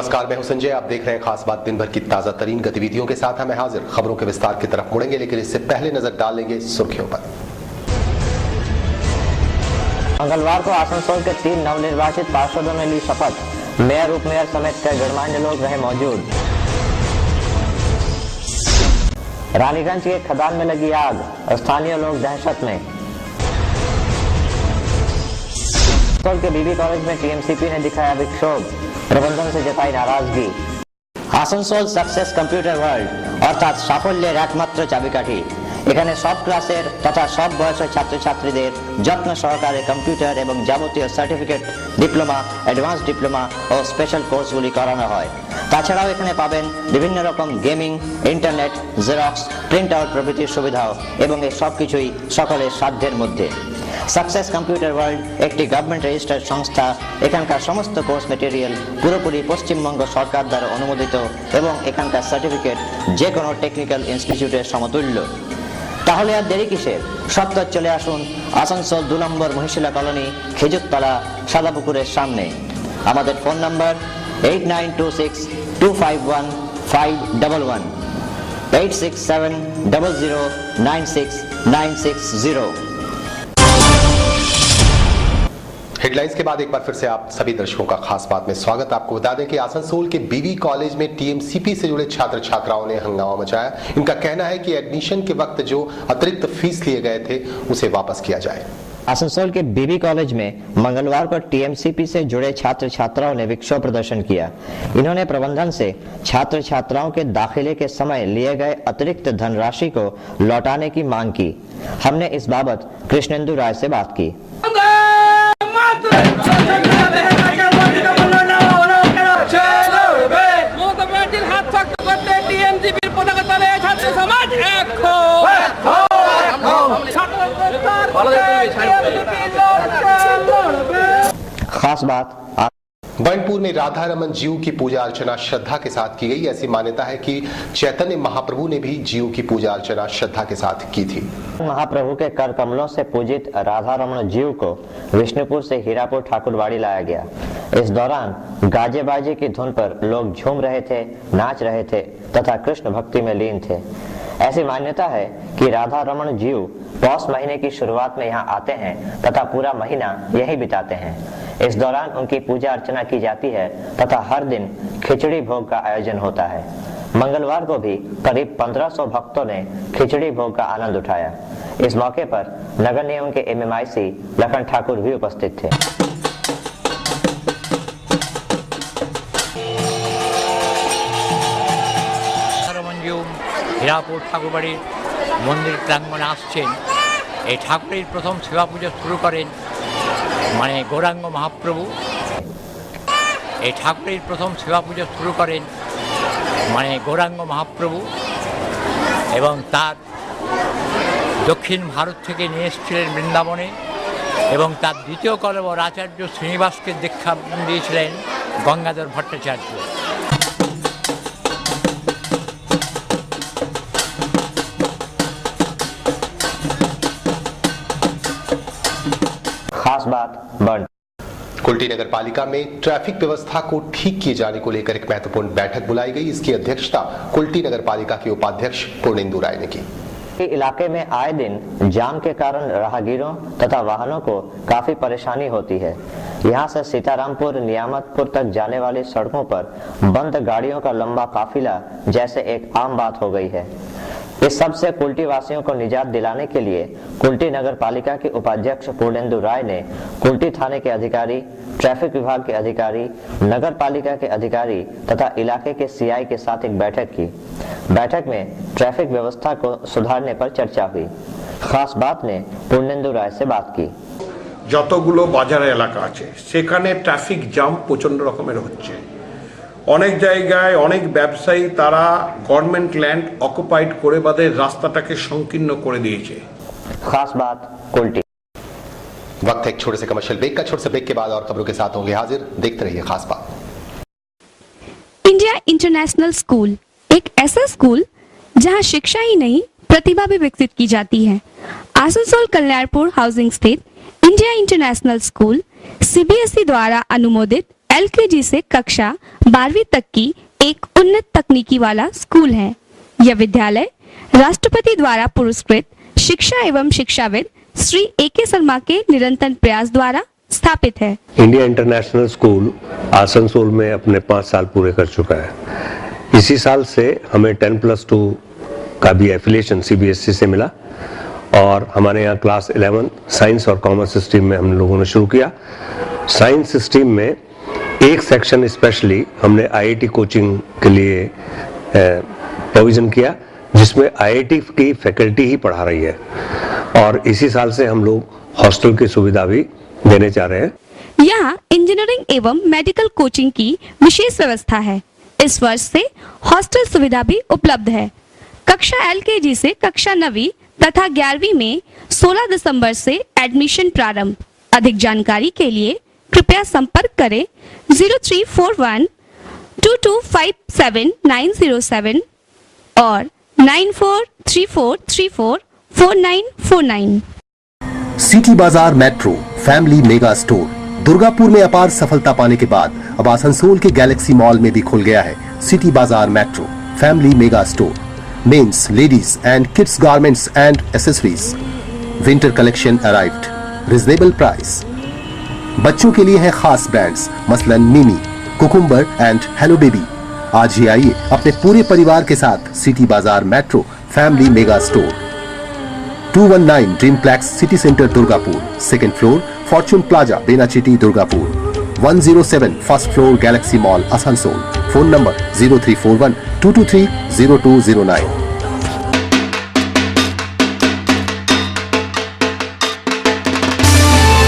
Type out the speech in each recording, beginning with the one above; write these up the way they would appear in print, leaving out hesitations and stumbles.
नमस्कार, मैं हूं संजय। आप देख रहे हैं खास बात। दिन भर की ताजा तरीन गतिविधियों के साथ मैं हाजिर। खबरों के विस्तार की तरफ मुड़ेंगे, लेकिन इससे पहले नजर डालेंगे सुर्खियों पर। मंगलवार को आसनसोल के 3 नवनिर्वाचित पार्षदों ने ली शपथ। मेयर, उप मेयर समेत कई गणमान्य लोग रहे मौजूद। रानीगंज के खदान में लगी आग, स्थानीय लोग दहशत में। आसनसोल के बीबी कॉलेज में टीएमसीपी ने दिखाया विक्षोभ, प्रबंधन से जताई नाराजगी। आसनसोल सक्सेस कम्पिউটার ওয়ার্ল্ড অর্থাৎ সাফল্যের একমাত্র চাবিকাঠি। এখানে সব ক্লাসের তথা সব বয়সের ছাত্রছাত্রীদের যত্ন সহকারে কম্পিউটার এবং যাবতীয় সার্টিফিকেট, ডিপ্লোমা, অ্যাডভান্স ডিপ্লোমা ও স্পেশাল কোর্সগুলি করানো হয়। তাছাড়াও এখানে পাবেন বিভিন্ন রকম gaming, internet, xerox, print out প্রভৃতির সুবিধাও এবং এই সব কিছুই সকলের সাধ্যের মধ্যে। সাকসেস কম্পিউটার ওয়ার্ল্ড একটি গভর্নমেন্ট রেজিস্টার্ড সংস্থা। এখানকার সমস্ত কোর্স মেটেরিয়াল পুরোপুরি পশ্চিমবঙ্গ সরকার দ্বারা অনুমোদিত এবং এখানকার সার্টিফিকেট যে কোনো টেকনিক্যাল ইনস্টিটিউটের সমতুল্য। তাহলে আর দেরি কিসের? সত্তর চলে আসুন আসানসোল 2 নম্বর মহিশিলা কলোনি, খেজুরতলা, সাদাপুকুরের সামনে। আমাদের ফোন নাম্বার 8926251511 8670096960। हेडलाइंस के बाद एक बार फिर से आप सभी दर्शकों का खास बात में स्वागत। आपको बता दें कि आसनसोल के बीवी कॉलेज में टीएमसीपी से जुड़े छात्र छात्राओं ने हंगामा मचाया। इनका कहना है कि एडमिशन के वक्त जो अतिरिक्त फीस लिए गए थे उसे वापस किया जाए। आसनसोल के बीबी कॉलेज में मंगलवार को टीएमसीपी से जुड़े छात्र छात्राओं ने विक्षोभ प्रदर्शन किया। इन्होंने प्रबंधन से छात्र छात्राओं के दाखिले के समय लिए गए अतिरिक्त धनराशि को लौटाने की मांग की। हमने इस बाबत कृष्णेंदु राय से बात की। खास बात, बर्नपुर में राधा रमन जीव की पूजा अर्चना श्रद्धा के साथ की गई। ऐसी मान्यता है कि चैतन्य महाप्रभु ने भी जीव की पूजा अर्चना श्रद्धा के साथ की थी। महाप्रभु के कर कमलों से पूजित राधा रमन जीव को विष्णुपुर से हीरापुर ठाकुरवाड़ी लाया गया। इस दौरान गाजे बाजे की धुन पर लोग झूम रहे थे, नाच रहे थे तथा कृष्ण भक्ति में लीन थे। ऐसी मान्यता है कि राधा रमन जीव पौष महीने की शुरुआत में यहाँ आते हैं तथा पूरा महीना यही बिताते हैं। इस दौरान उनकी पूजा अर्चना की जाती है तथा हर दिन खिचड़ी भोग का आयोजन होता है। मंगलवार को भी करीब 1500 भक्तों ने खिचड़ी भोग का आनंद उठाया। इस मौके पर नगर निगम के MMIC लखन ठाकुर भी उपस्थित थे। হীরাপুর ঠাকুরবাড়ির মন্দির প্রাঙ্গণে আসছেন। এই ঠাকুরের প্রথম সেবা পুজো শুরু করেন গৌরাঙ্গ মহাপ্রভু। এই ঠাকুরের প্রথম সেবা পুজো শুরু করেন গৌরাঙ্গ মহাপ্রভু এবং তার দক্ষিণ ভারত থেকে নিয়ে এসেছিলেন বৃন্দাবনে এবং তার দ্বিতীয় কলেবর আচার্য শ্রীনিবাসকে দীক্ষা দিয়েছিলেন গঙ্গাধর ভট্টাচার্য। खास बात, बर्न कुल्टी नगर पालिका में ट्रैफिक व्यवस्था को ठीक किए जाने को लेकर एक महत्वपूर्ण बैठक बुलाई गई। इसकी अध्यक्षता कुल्टी नगर पालिका के उपाध्यक्ष पूर्णेंदु राय ने की। इलाके में आए दिन जाम के कारण राहगीरों तथा वाहनों को काफी परेशानी होती है। यहाँ से सीतारामपुर, नियामतपुर तक जाने वाली सड़कों पर बंद गाड़ियों का लंबा काफिला जैसे एक आम बात हो गई है। इस सब से कुल्टी वासियों को निजात दिलाने के लिए कुल्टी नगर पालिका के उपाध्यक्ष पूर्णेंदु राय ने कुल्टी थाने के अधिकारी, ट्रैफिक विभाग के अधिकारी, नगर पालिका के अधिकारी तथा इलाके के CI के साथ एक बैठक की। बैठक में ट्रैफिक व्यवस्था को सुधारने पर चर्चा हुई। खास बात ने पूर्णेंदु राय से बात की। যতগুলো বাজার এলাকা আছে সেখানে ট্রাফিক জ্যাম প্রচন্ড রকমের হচ্ছে। অনেক জায়গায় অনেক ব্যবসায়ী তারা গভর্নমেন্ট ল্যান্ড অকুপাইড করে বাদে রাস্তাটাকে সংকীর্ণ করে দিয়েছে। खास बात, कुल्टी। वक्त है एक छोटे से कमर्शियल ब्रेक का। छोटे से ब्रेक के बाद और खबरों के साथ होंगे हाजिर। देखते रहिए खास बात। इंडिया इंटरनेशनल स्कूल एक ऐसा स्कूल जहां शिक्षा ही नहीं प्रतिभा भी विकसित की जाती है। आसनसोल कल्याणपुर हाउसिंग स्थित इंडिया इंटरनेशनल स्कूल CBSE द्वारा अनुमोदित LKG से कक्षा 12वीं तक की एक उन्नत तकनीकी वाला स्कूल है। यह विद्यालय राष्ट्रपति द्वारा पुरस्कृत शिक्षा एवं शिक्षाविद श्री AK शर्मा के निरंतर प्रयास द्वारा स्थापित है। इंडिया इंटरनेशनल स्कूल आसनसोल में अपने 5 साल पूरे कर चुका है। इसी साल से हमें 10+2 का भी एफिलिएशन CBSE से मिला और हमारे यहाँ क्लास 11 साइंस और कॉमर्स स्ट्रीम में हम लोगों ने शुरू किया। साइंस स्ट्रीम में एक सेक्शन स्पेशली हमने IIT कोचिंग के लिए प्रोविजन किया, जिसमें IIT की फैकल्टी ही पढ़ा रही है और इसी साल से हम लोग हॉस्टल की सुविधा भी देने जा रहे हैं। यहाँ इंजीनियरिंग एवं मेडिकल कोचिंग की विशेष व्यवस्था है। इस वर्ष से हॉस्टल सुविधा भी उपलब्ध है। कक्षा LKG से कक्षा 9वीं तथा 11वीं में 16 दिसंबर से एडमिशन प्रारंभ। अधिक जानकारी के लिए कृपया संपर्क करें 0341 2257 और 9434344949। सिटी बाजार metro family mega store Durgapur में अपार सफलता पाने के बाद अब आसनसोल के गैलेक्सी मॉल में भी खुल गया है सिटी बाजार metro family mega store. Men's, ladies and kids garments and accessories. Winter collection arrived, reasonable price. बच्चों के लिए हैं खास ब्रांड्स मसलन मिमी, कुकुम्बर एंड हेलो बेबी। आज ही आइए अपने पूरे परिवार के साथ सिटी बाजार metro family mega Store, 219 Dreamplex City Centre Durgapur, second floor Fortune Plaza Benachity Durgapur, 107 first floor Galaxy Mall Asansol. Phone number 0341 223 0209।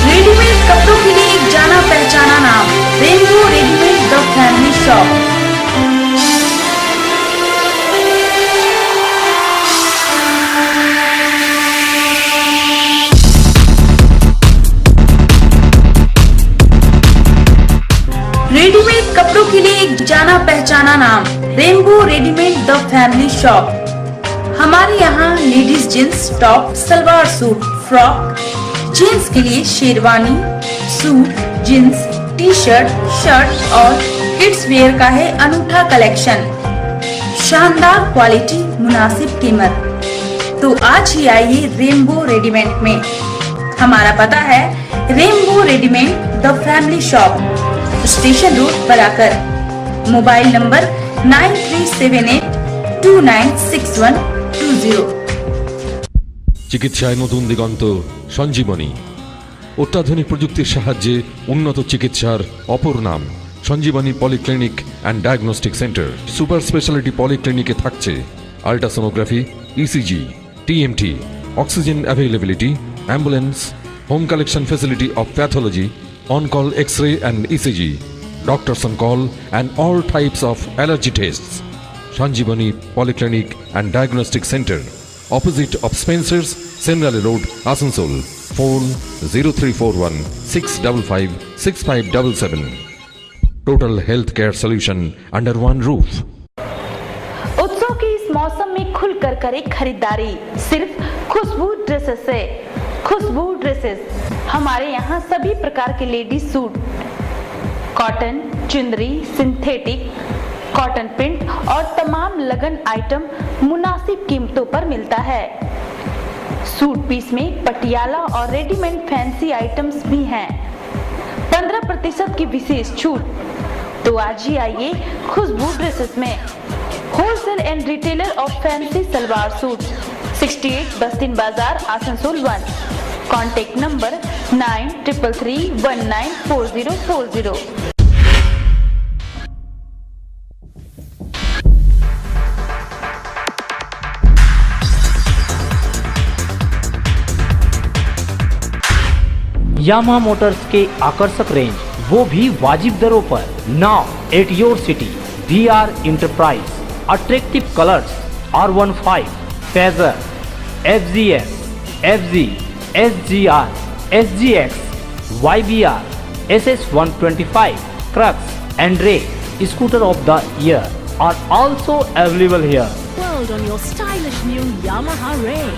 Readymade कपड़ों के लिए एक जाना पहचाना नाम, Rainbow Readymade the family shop. Readymade कपड़ों के लिए एक जाना पहचाना नाम, Rainbow Readymade the family shop. हमारे यहाँ ladies jeans top, salwar suit, frock, gents के लिए sherwani, suit, jeans, T-shirt, shirt और किड्स वेयर का है अनूठा कलेक्शन। शानदार क्वालिटी, मुनासिब कीमत। तो आज ही आइए रेनबो रेडीमेड में। हमारा पता है rainbow Readymade the family shop, station road Barakar. Mobile number 9378296120। চিকিৎসায় নতুন দিগন্ত সঞ্জীবনী। অত্যাধুনিক প্রযুক্তির সাহায্যে উন্নত চিকিৎসার অপর নাম Sanjeevani polyclinic and diagnostic centre. Super speciality পলিক্লিনিকে থাকছে ultrasonography, ECG, TMT, oxygen availability, ambulance, home collection facility of pathology, on-call X-ray and ECG, doctors on call and all types of allergy tests. Sanjeevani Polyclinic and Diagnostic Center, opposite of Spencer's, Senrali Road, Asansol. Phone 0341 655 6577. Total healthcare solution under one roof. उत्सव के इस मौसम में खुलकर करें खरीदारी सिर्फ खुशबू dresses से। खुशबू ड्रेसेस हमारे यहाँ सभी प्रकार के लेडीज सूट, कॉटन, चुंदरी, सिंथेटिक, कॉटन प्रिंट और तमाम लगन आइटम मुनासिब कीमतों पर मिलता है। सूट पीस में पटियाला और रेडीमेड फैंसी आइटम्स भी हैं। 15% की विशेष छूट। तो आज ही आइए खुशबू ड्रेसेस में। Wholesale and retailer of fancy salwar suit, 68 बस्तिन बाजार, आसनसोल 1। Contact number 9333194040। यामा मोटर्स के आकर्षक रेंज, वो भी वाजिब दरों पर। Now at your city, VR enterprise, attractive colours, R15, phasor, FGS, FG, SGR, SGX, YBR, SS125, Crux and Ray scooter of the year are also available here. World on your stylish new Yamaha Ray.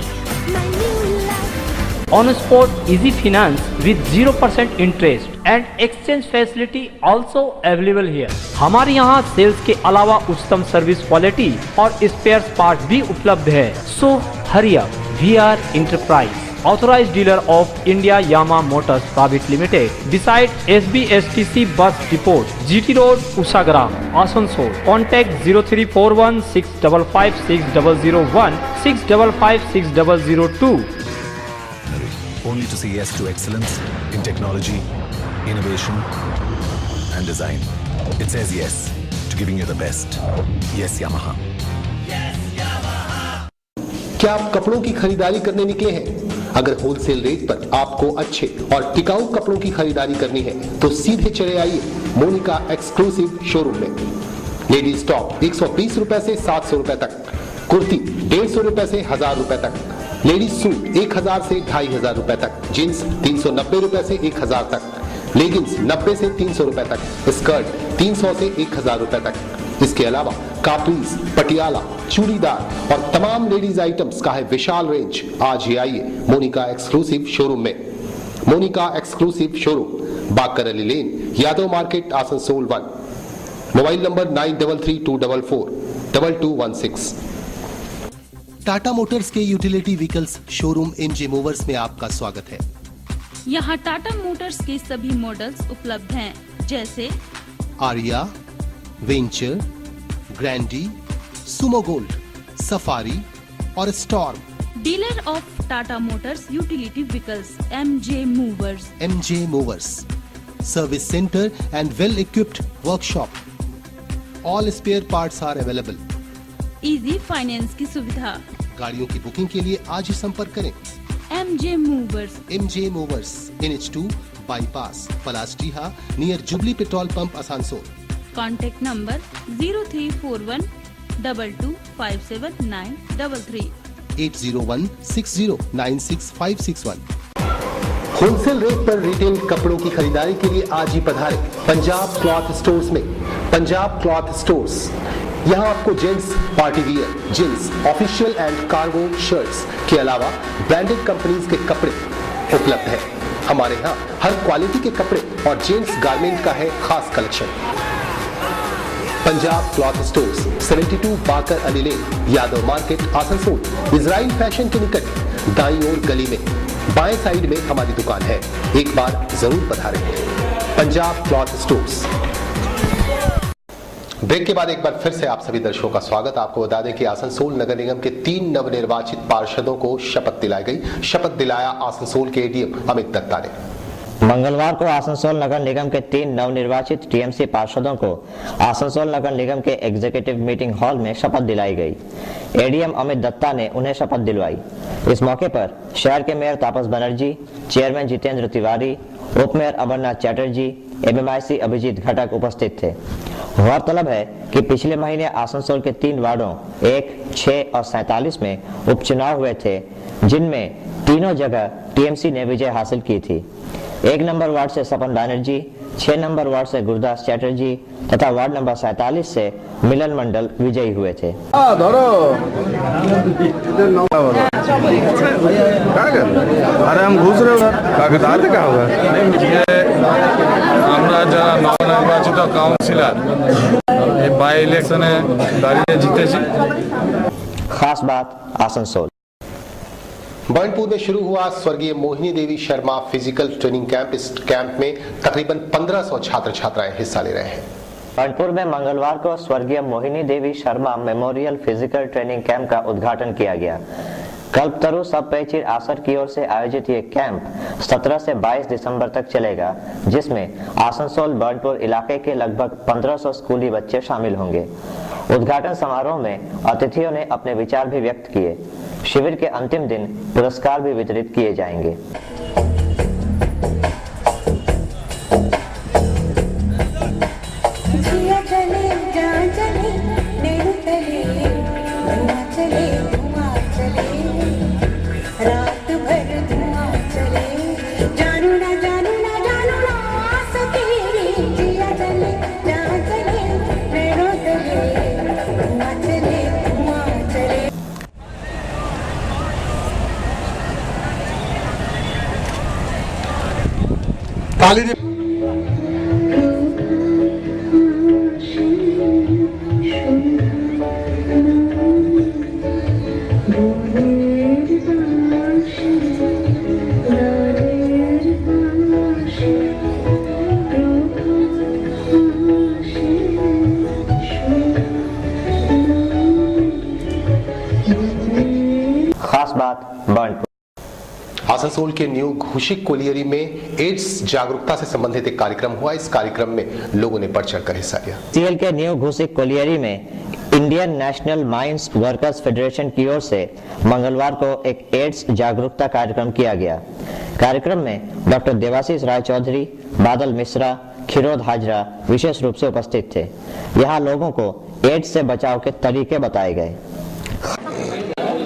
My new life. On spot easy finance with 0% interest and exchange facility also available here. हमारे यहाँ sales के अलावा उत्तम service quality और spare part भी उपलब्ध है. So hurry up. VR Enterprise, authorized dealer of India Yamaha Motors Private Limited, beside SBSTC Bus Depot, GT Road, Usagram, Asansol. Contact 0341 655 6001 655 6002. Only to say yes to excellence in technology, innovation and design. It says yes to giving you the best. Yes, Yamaha. क्या आप कपड़ों की खरीदारी करने निकले हैं? अगर wholesale rate पर आपको अच्छे और टिकाऊ कपड़ों की खरीदारी करनी है तो सीधे चले आइए मोनिका एक्सक्लूसिव शोरूम में। लेडीज टॉप 120 रुपए से 700 रुपए तक, कुर्ती 150 रुपए से 1000 रुपए तक, लेडीज सूट 1000 से 2500 रुपए तक, जींस 390 रुपए से 1000 तक, लेगिंग्स 90 से 300 रुपए तक, स्कर्ट 300 से 1000 रुपए तक। इसके अलावा कापीज, पटियाला, चूड़ीदार और तमाम लेडीज आइटम्स का है विशाल रेंज। आज ही आइए मोनिका एक्सक्लूसिव शोरूम में। Monika exclusive showroom, Bakar Ali lane, Yadav market, Asansol 1। Mobile number 9332442216। Tata motors के utility vehicles showroom MJ movers में आपका स्वागत है। यहाँ टाटा मोटर्स के सभी मॉडल्स उपलब्ध हैं, जैसे Aria, Venture, Grande, Sumo Gold, Safari और Storm. Dealer of Tata Motors utility vehicles, MJ movers. MJ Movers, service centre and well equipped workshop. All spare parts are available. Easy finance की सुविधा। गाड़ियों की बुकिंग के लिए आज ही संपर्क करें। MJ movers. MJ movers, NH2 bypass, Palastiha, near jubilee petrol pump, Asansol. Contact number 0341 22579333 80160966561। Wholesale rate पर रिटेल कपड़ों की खरीदारी के लिए आज ही पधारें पंजाब क्लॉथ स्टोर्स में। पंजाब क्लॉथ स्टोर्स, यहाँ आपको gents party wear, jeans, official and cargo shirts के अलावा ब्रांडेड कंपनीज के कपड़े उपलब्ध है। हमारे यहाँ हर क्वालिटी के कपड़े और जेंट्स गारमेंट का है खास collection. Punjab cloth stores, 72 Bakar Ali lane, Yadav market, Asansol. Israel fashion के निकट दाईं ओर गली में बाएं साइड में हमारी दुकान है। एक बार जरूर पधारें। Punjab cloth stores. ब्रेक के बाद एक बार फिर से आप सभी दर्शकों का स्वागत। आपको बता दें कि आसनसोल नगर निगम के 3 नवनिर्वाचित पार्षदों को शपथ दिलाई गई। शपथ दिलाया आसनसोल के एडीएम अमित दत्ता ने। मंगलवार को आसनसोल नगर निगम के 3 नवनिर्वाचित टीएमसी पार्षदों को आसनसोल नगर निगम के एग्जीक्यूटिव मीटिंग हॉल में शपथ दिलाई गई। एडीएम अमित दत्ता ने उन्हें शपथ दिलवाई। इस मौके पर शहर के मेयर तापस बनर्जी, चेयरमैन जितेंद्र तिवारी, उप मेयर अमरनाथ चैटर्जी, एमएमआईसी अभिजीत घटक उपस्थित थे। गौरतलब है कि पिछले महीने आसनसोल के 3 वार्डों 1, 6 और 47 में उपचुनाव हुए थे, जिनमें तीनों जगह टीएमसी ने विजय हासिल की थी। 1 नंबर वार्ड से सपन बैनर्जी, 6 नंबर वार्ड से गुरदास चैटर्जी तथा वार्ड नंबर 47 से मिलन मंडल विजयी हुए थे। अरे हम घुस रहे कागजात का होगा। আমরা যারা নবনির্বাচিত কাউন্সিলর এই বাই ইলেকশনে দাঁড়িয়ে জিতেছি। खास बात आसनसोल। बर्नपुर में शुरू हुआ स्वर्गीय Mohini Devi Sharma physical training camp. इस कैंप में तकरीबन 1500 छात्र छात्राएं हिस्सा ले रहे हैं। बर्नपुर में मंगलवार को स्वर्गीय Mohini Devi Sharma memorial physical training camp का उद्घाटन किया गया। कल्पतरु सब पेचिर आसर की ओर से आयोजित ये कैंप 17 से 22 दिसंबर तक चलेगा, जिसमें आसनसोल बर्नपुर इलाके के लगभग 1500 स्कूली बच्चे शामिल होंगे। उद्घाटन समारोह में अतिथियों ने अपने विचार भी व्यक्त किए। शिविर के अंतिम दिन पुरस्कार भी वितरित किए जाएंगे। खास बात बर्नपुर। आसनसोल के न्यू घोषिक कोलियरी में एड्स जागरूकता से संबंधित एक कार्यक्रम हुआ। इस कार्यक्रम में लोगों ने बढ़ चढ़कर हिस्सा लिया। सीएल के न्यू घोषिक कोलियरी में Indian national mines workers federation की ओर से मंगलवार को एक एड्स जागरूकता कार्यक्रम किया गया। कार्यक्रम में डॉक्टर देवाशीष राय चौधरी, बादल मिश्रा, खिरोद हाजरा विशेष रूप से उपस्थित थे। यहाँ लोगों को एड्स से बचाव के तरीके बताए गए।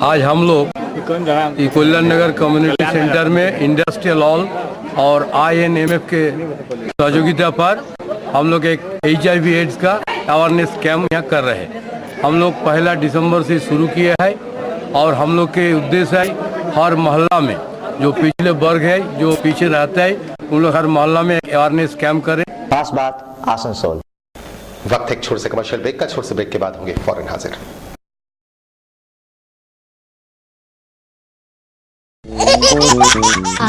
आज हम लोग कल्याण नगर कम्युनिटी सेंटर में इंडस्ट्रियल हॉल और INMF के सहयोगिता पर हम लोग एक HIV एड्स का अवेयरनेस कैंप यहाँ कर रहे हैं। हम लोग 1 दिसंबर से शुरू किए हैं और हम लोग के उद्देश्य है हर मोहल्ला में जो पिछले वर्ग है, जो पीछे रहता है, उन लोग हर मोहल्ला में अवेयरनेस कैंप करें। खास बात आसनसोल। वक्त एक छोटे से कमर्शियल ब्रेक का। छोटे से ब्रेक के बाद होंगे फौरन हाजिर।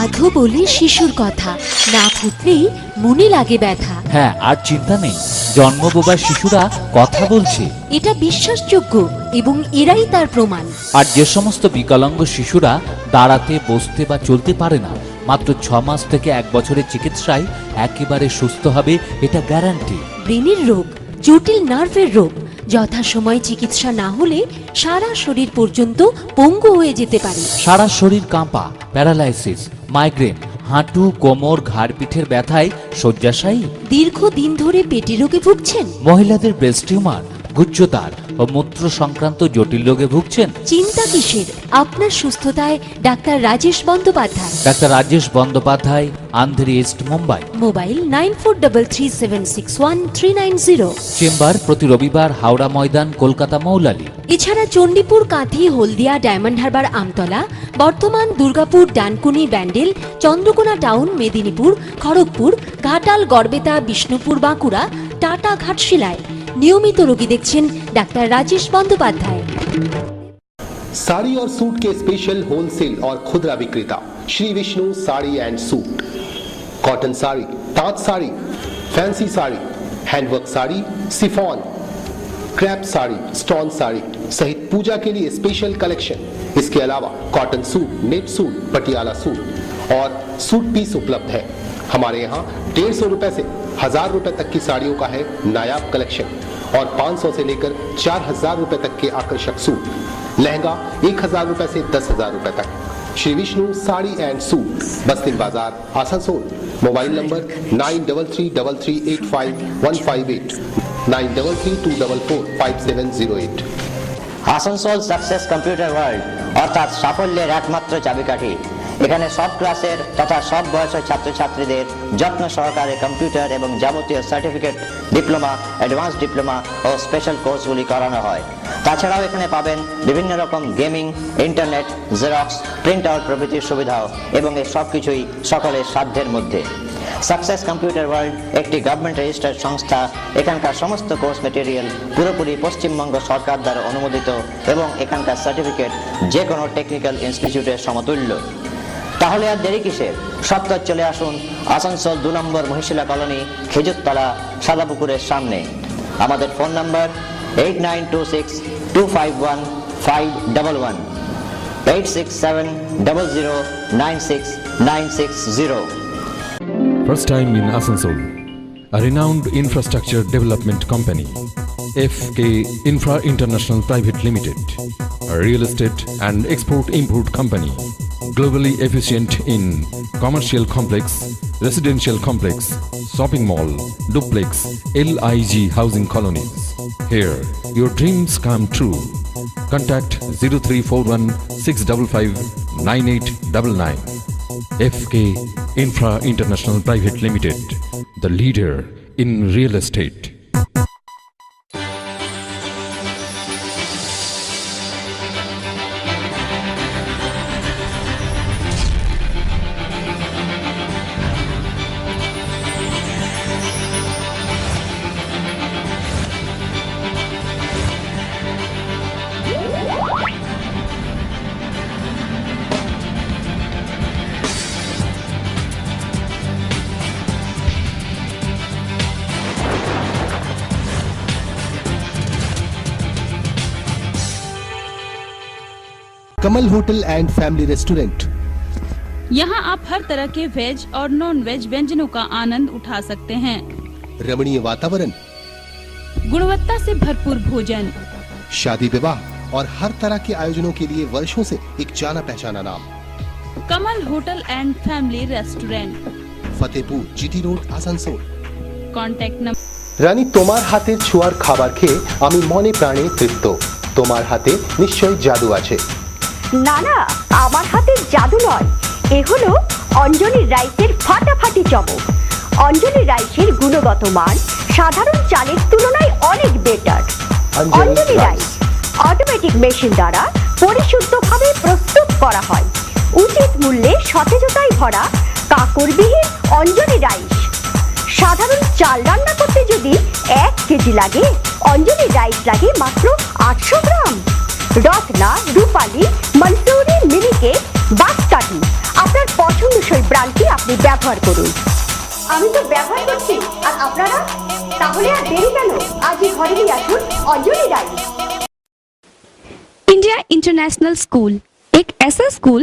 আধো বলে শিশুর কথা না ফুটলেই মনে লাগে ব্যথা। হ্যাঁ, আর চিন্তা নেই, জন্মবোবা শিশুরা কথা বলছে। এটা বিশ্বাসযোগ্য এবং এরাই তার প্রমাণ। আর যে সমস্ত বিকলাঙ্গ শিশুরা দাঁড়াতে, বসতে বা চলতে পারে না, মাত্র 6 মাস থেকে 1 বছরের চিকিৎসায় একেবারে সুস্থ হবে, এটা গ্যারান্টি। ব্রেনের রোগ, জটিল নার্ভের রোগ যথাসময়ে চিকিৎসা না হলে সারা শরীর পর্যন্ত পঙ্গু হয়ে যেতে পারে। সারা শরীর কাঁপা, প্যারালাইসিস, মাইগ্রেন, হাঁটু, কোমর, ঘাড়, পিঠের ব্যথায় শয্যাশায়ী। দীর্ঘদিন ধরে পেটে রোগে ভুগছেন। মহিলাদের ব্রেস্ট টিউমার, গুচ্ছতার ও মূত্র সংক্রান্ত জটিল রোগে ভুগছেন। চিন্তা কিসের? আপনার সুস্থতায় doctor Rajesh Bandyopadhyay. Doctor Rajesh Bandyopadhyay, Andheri east, Mumbai. Mobile 9433761390। Chamber প্রতি রবিবার হাওড়া ময়দান, কলকাতা মৌলালী। এছাড়া Chandipur, Kanthi, Haldia, diamond harbour, Amtala, Bardhaman, Durgapur, Dankuni, Bandel, Chandrakona town, Medinipur, Kharagpur, Ghatal, Garbeta, Bishnupur, Bankura, Tata, ঘাটশিলায় নিয়মিত রোগী দেখছেন ডাক্তার রাজেশ বন্দ্যোপাধ্যায়। साड़ी और सूट के स्पेशल होलसेल और खुदरा विक्रेता Shri Vishnu sari and suit. Cotton sari, tant sari, fancy sari, handwork sari, chiffon, crepe sari, stone sari सहित पूजा के लिए स्पेशल कलेक्शन। इसके अलावा cotton suit, net suit, Patiala suit और सूट पीस उपलब्ध है। हमारे यहाँ 150 रुपए से 1000 रुपए तक की साड़ियों का है नायाब कलेक्शन और 500 से लेकर 4000 रुपए तक के आकर्षक सूट, लहंगा 1000 रुपए से 10,000 रुपए तक। श्री विष्णु साड़ी एंड सूट, बस्तिन बाजार, Asansol. Mobile number 9333851558 9332445708। Asansol success computer world অর্থাৎ সাফল্যের একমাত্র চাবিকাঠি। এখানে সব ক্লাসের তথা সব বয়সের ছাত্রছাত্রীদের যত্ন সহকারে কম্পিউটার এবং যাবতীয় সার্টিফিকেট, ডিপ্লোমা, অ্যাডভান্স ডিপ্লোমা ও স্পেশাল কোর্সগুলি করানো হয়। তাছাড়াও এখানে পাবেন বিভিন্ন রকম gaming, internet, xerox, print out প্রভৃতির সুবিধাও এবং এই সব কিছুই সকলের সাধ্যের মধ্যে। সাকসেস কম্পিউটার ওয়ার্ল্ড একটি গভর্নমেন্ট রেজিস্টার্ড সংস্থা। এখানকার সমস্ত কোর্স মেটেরিয়াল পুরোপুরি পশ্চিমবঙ্গ সরকার দ্বারা অনুমোদিত এবং এখানকার সার্টিফিকেট যে কোনো টেকনিক্যাল ইনস্টিটিউটের সমতুল্য। তাহলে আর দেরি কিসের? সত্তর চলে আসুন আসানসোল 2 নম্বর মহিশিলা কলোনি, খেজুরতলা, সাদাপুকুরের সামনে। আমাদের phone number 8926251511 8670096960। First time in Asansol, a renowned infrastructure development company, FK Infra International Private Limited, a real estate and export-import company, globally efficient in commercial complex, residential complex, shopping mall, duplex, LIG housing colonies. Here, your dreams come true. Contact 0341 655 9899. FK Infra International Private Limited, the leader in real estate. Kamal hotel and family restaurant. यहाँ आप हर तरह के veg और non veg व्यंजनों का आनंद उठा सकते हैं। रमणीय वातावरण, गुणवत्ता से भरपूर भोजन, शादी विवाह और हर तरह के आयोजनों के लिए वर्षों से एक जाना पहचाना नाम, Kamal hotel and family restaurant, Fatehpur GT road Asansol. Contact number. রানী তোমার হাতে ছোঁয়ার খাবার খেয়ে আমি মনে প্রাণে তৃপ্ত। তোমার হাতে নিশ্চয়ই জাদু আছে। না না, আমার হাতে জাদু নয়, এ হলো অঞ্জলি রাইসের ফাটাফাটি চমক। অঞ্জলি রাইসের গুণগত মান সাধারণ চালের তুলনায় অনেক বেটার। অঞ্জলি রাইস অটোমেটিক মেশিন দ্বারা পরিশুদ্ধভাবে প্রস্তুত করা হয়। উচিত মূল্যে সতেজতায় ভরা কাঁকড়বিহীন অঞ্জলি রাইস। সাধারণ চাল রান্না করতে যদি 1 কেজি লাগে, অঞ্জলি রাইস লাগে মাত্র 800 গ্রাম। রত্না, রূপালী, মনসুরি, মিনিকেট, বাসকাঠি আপনার পছন্দসই ব্র্যান্ডটি আপনি ব্যবহার করুন। আমি তো ব্যবহার করছি, আর আপনারা? তাহলে আর দেরি কেন, আজই ঘরে নিয়ে আসুন অঞ্জলি রাইস। इंडिया इंटरनेशनल स्कूल एक ऐसा स्कूल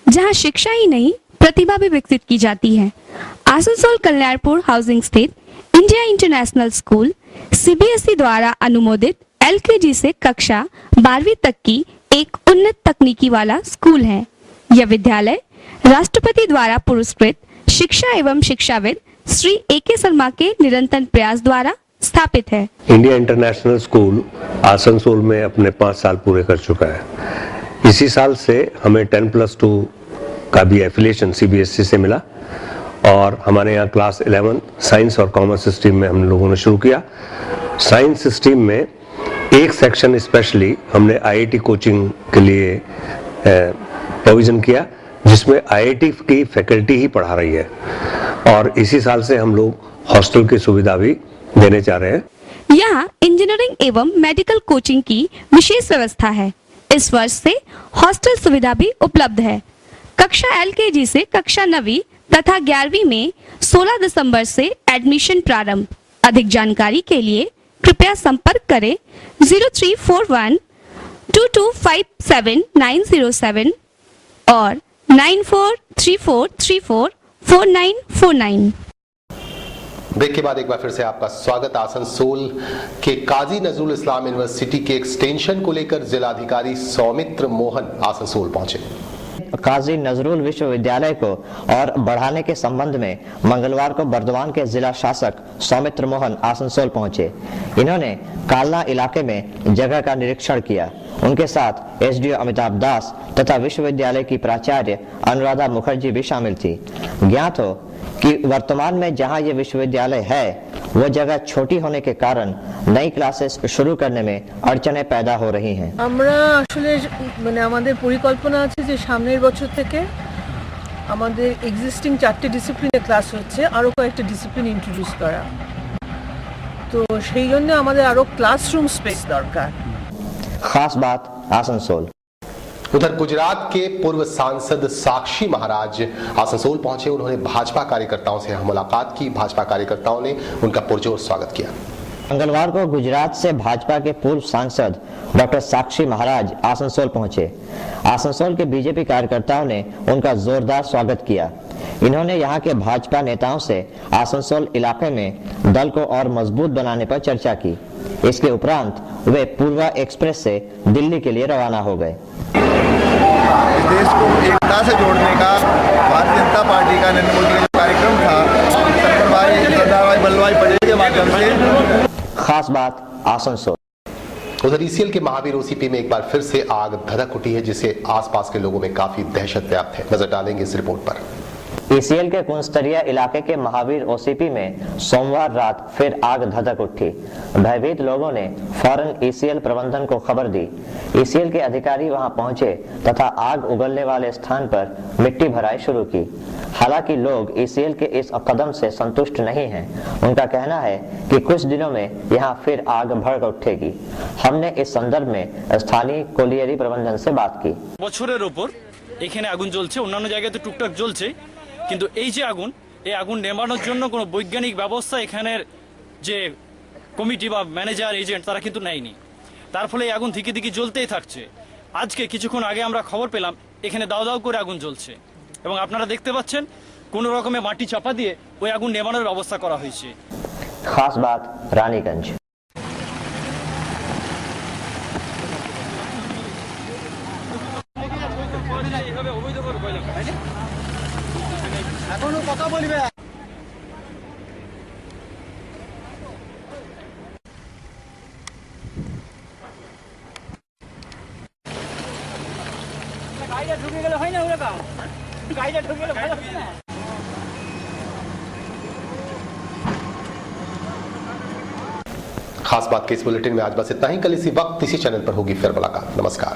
जहां शिक्षा ही नहीं प्रतिभा भी विकसित की जाती है। आसनसोल कल्याणपुर हाउसिंग स्थित इंडिया इंटरनेशनल स्कूल सीबीएसई द्वारा अनुमोदित एलकेजी से कक्षा 12वीं तक की एक उन्नत तकनीकी वाला स्कूल है। यह विद्यालय राष्ट्रपति द्वारा पुरस्कृत शिक्षा एवं शिक्षाविद श्री ए.के. शर्मा के निरंतर प्रयास द्वारा स्थापित है। इंडिया इंटरनेशनल स्कूल आसनसोल में अपने 5 साल पूरे कर चुका है। इसी साल से हमें 10+2 का भी एफिलिएशन सीबीएसई से मिला और हमारे यहाँ क्लास 11 साइंस और कॉमर्स स्ट्रीम में हम लोगों ने शुरू किया। साइंस स्ट्रीम में एक सेक्शन स्पेशली हमने आईआईटी कोचिंग के लिए प्रोविजन किया, जिसमें आईआईटी की फैकल्टी ही पढ़ा रही है और इसी साल से हम लोग हॉस्टल की सुविधा भी देने जा रहे हैं। यहाँ इंजीनियरिंग एवं मेडिकल कोचिंग की विशेष व्यवस्था है। इस वर्ष से हॉस्टल सुविधा भी उपलब्ध है। कक्षा एलकेजी से कक्षा 9वीं तथा 11वीं में 16 दिसंबर से एडमिशन प्रारंभ। अधिक जानकारी के लिए कृपया संपर्क करें 0341 2257 और 9434344949। ब्रेक के बाद एक बार फिर से आपका स्वागत। आसनसोल के काजी नजरुल इस्लाम यूनिवर्सिटी के एक्सटेंशन को लेकर जिलाधिकारी सौमित्र मोहन आसनसोल पहुंचे। काजी नजरुल विश्वविद्यालय को और बढ़ाने के संबंध में मंगलवार को बर्दवान के जिला शासक सौमित्र मोहन आसनसोल पहुंचे। इन्होंने कालना इलाके में जगह का निरीक्षण किया। उनके साथ एसडीओ अमिताभ दास तथा विश्वविद्यालय की प्राचार्य अनुराधा मुखर्जी भी शामिल थी। ज्ञात हो कि वर्तमान में जहां ये विश्वविद्यालय है वो जगह छोटी होने के कारण नई क्लासेस शुरू करने में अड़चने पैदा हो रही हैं। আমরা আসলে মানে আমাদের পরিকল্পনা আছে যে সামনের বছর থেকে আমাদের এক্সিস্টিং 4টে ডিসিপ্লিনে ক্লাস হচ্ছে, আরো কয়েকটা ডিসিপ্লিন ইন্ট্রোডিউস করা। তো সেই জন্য আমাদের আরো ক্লাসরুম স্পেস দরকার। खास बात आसनसोल। उधर गुजरात के पूर्व सांसद साक्षी महाराज आसनसोल पहुंचे। उन्होंने भाजपा कार्यकर्ताओं से मुलाकात की। भाजपा कार्यकर्ताओं ने उनका पुरजोर स्वागत किया। मंगलवार को गुजरात से भाजपा के पूर्व सांसद डॉक्टर साक्षी महाराज आसनसोल पहुंचे। आसनसोल के बीजेपी कार्यकर्ताओं ने उनका जोरदार स्वागत किया। इन्होंने यहां के भाजपा नेताओं से आसनसोल इलाके में दल को और मजबूत बनाने पर चर्चा की। इसके उपरांत वे पूर्वा एक्सप्रेस से दिल्ली के लिए रवाना हो गए। देश को एकता से जोड़ने का भारतीय जनता पार्टी का नरेंद्र मोदी का जो कार्यक्रम था, सरदार वल्लभ भाई पटेल के माध्यम से। खास बात आसनसोल। उधर ईसीएल के महावीर ओसीपी में एक बार फिर से आग धधक उठी है, जिससे आसपास के लोगों में काफी दहशत व्याप्त है। नजर डालेंगे इस रिपोर्ट पर। ईसीएल के कुंस्तरिया इलाके के महावीर ओसीपी में सोमवार रात फिर आग धधक उठी। भयभीत लोगों ने फौरन ईसीएल प्रबंधन को खबर दी। ईसीएल के अधिकारी वहां पहुंचे तथा आग उगलने वाले स्थान पर मिट्टी भराई शुरू की। हालांकि लोग ईसीएल के इस कदम से संतुष्ट नहीं हैं। उनका कहना है कि कुछ दिनों में यहां फिर आग भड़क उठेगी। हमने इस संदर्भ में स्थानीय कोलियरी प्रबंधन से बात की। বছরের উপর এখানে আগুন জ্বলছে, অন্যান্য জায়গায় তো টুকটাক জ্বলছে, কিন্তু এই যে আগুন, এই আগুন নেভানোর জন্য কোনো বৈজ্ঞানিক ব্যবস্থা এখানের যে কমিটি বা ম্যানেজার এজেন্ট তারা কিন্তু নেয়নি। তার ফলে এই আগুন ধীকে ধীকে জ্বলতেই থাকছে। আজকে কিছুক্ষণ আগে আমরা খবর পেলাম এখানে দাও দাও করে আগুন জ্বলছে এবং আপনারা দেখতে পাচ্ছেন কোনো রকমে মাটি চাপা দিয়ে ওই আগুন নেভানোর ব্যবস্থা করা হয়েছে। खास बात रानीगंज। এখনো কথা বলবে। গাড়িটা ঢুকে গেলে হয় না ওরা কাম, গাড়িটা ঢুকে গেলে ভালো হবে না। खास बात के इस बुलेटिन में आज बस इतना ही। कल इसी वक्त इसी चैनल पर होगी फिर मुलाकात। नमस्कार।